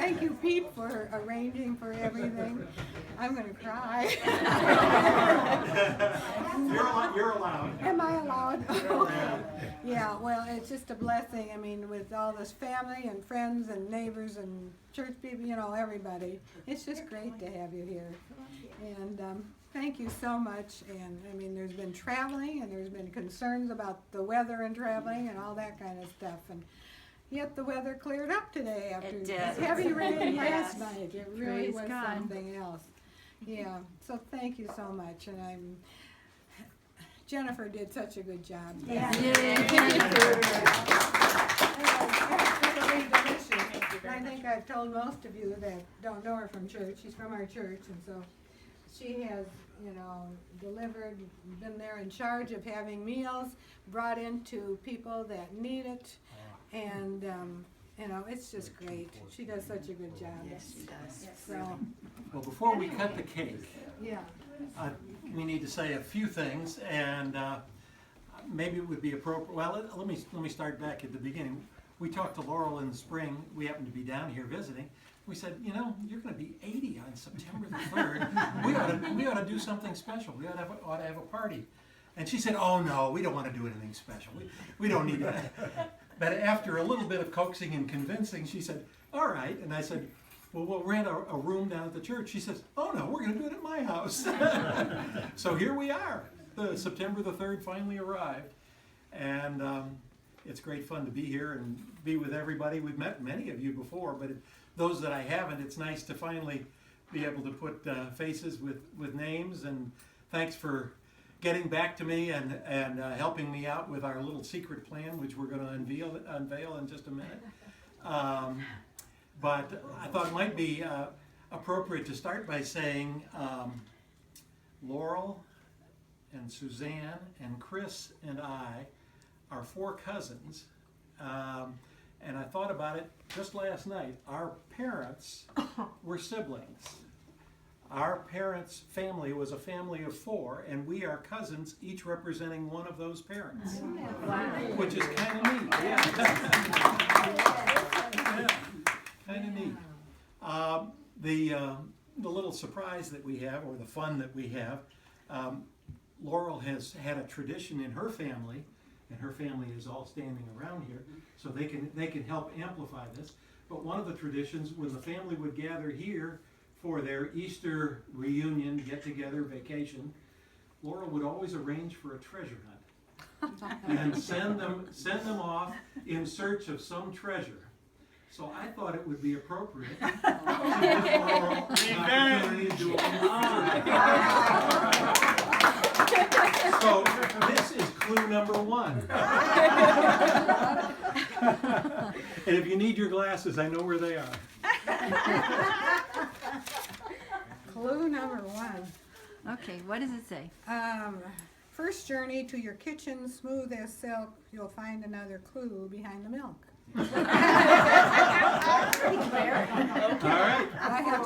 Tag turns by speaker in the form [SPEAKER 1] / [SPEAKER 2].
[SPEAKER 1] thank you, Pete, for arranging for everything. I'm gonna cry.
[SPEAKER 2] You're allowed.
[SPEAKER 1] Am I allowed? Yeah, well, it's just a blessing. I mean, with all this family and friends and neighbors and church people, you know, everybody. It's just great to have you here. And thank you so much. And I mean, there's been traveling and there's been concerns about the weather and traveling and all that kind of stuff. And yet the weather cleared up today after
[SPEAKER 3] It did.
[SPEAKER 1] heavy rain
[SPEAKER 3] Yes.
[SPEAKER 1] last night. It really
[SPEAKER 3] Praise
[SPEAKER 1] was
[SPEAKER 3] God.
[SPEAKER 1] something else. Yeah, so thank you so much. And Jennifer did such a good job.
[SPEAKER 3] Yeah.
[SPEAKER 1] I think I've told most of you that don't know her from church. She's from our church, and so she has, you know, delivered, been there in charge of having meals brought in to people that need it, and you know, it's just great. She does such a good job.
[SPEAKER 3] Yes, she does.
[SPEAKER 1] So,
[SPEAKER 2] Well, before we cut the cake,
[SPEAKER 1] yeah.
[SPEAKER 2] we need to say a few things, and maybe it would be appropriate. Well, let me start back at the beginning. We talked to Laurel in the spring. We happened to be down here visiting. We said, you know, you're going to be 80 on September the 3rd. We ought to do something special. We ought to have a party. And she said, oh no, we don't want to do anything special. We don't need that. But after a little bit of coaxing and convincing, she said, all right. And I said, well, we'll rent a room down at the church. She says, oh no, we're going to do it at my house. So here we are. September the 3rd finally arrived. And it's great fun to be here and be with everybody. We've met many of you before, but those that I haven't, it's nice to finally be able to put faces with names. And thanks for getting back to me and helping me out with our little secret plan, which we're going to unveil in just a minute. But I thought it might be appropriate to start by saying Laurel and Suzanne and Chris and I are 4 cousins. And I thought about it just last night. Our parents were siblings. Our parents' family was a family of 4, and we are cousins, each representing one of those parents.
[SPEAKER 3] Wow.
[SPEAKER 2] Which is kind of neat. Yeah, kind of neat. The little surprise that we have, or the fun that we have, Laurel has had a tradition in her family, and her family is all standing around here, so they can help amplify this. But one of the traditions, when the family would gather here for their Easter reunion, get-together, vacation, Laurel would always arrange for a treasure hunt and send them off in search of some treasure. So I thought it would be appropriate to give Laurel an opportunity to do a So this is clue number 1. And if you need your glasses, I know where they are.
[SPEAKER 1] Clue number 1.
[SPEAKER 3] Okay, what does it say?
[SPEAKER 1] First journey to your kitchen, smooth as silk, you'll find another clue behind the milk.
[SPEAKER 2] All right.
[SPEAKER 1] I have to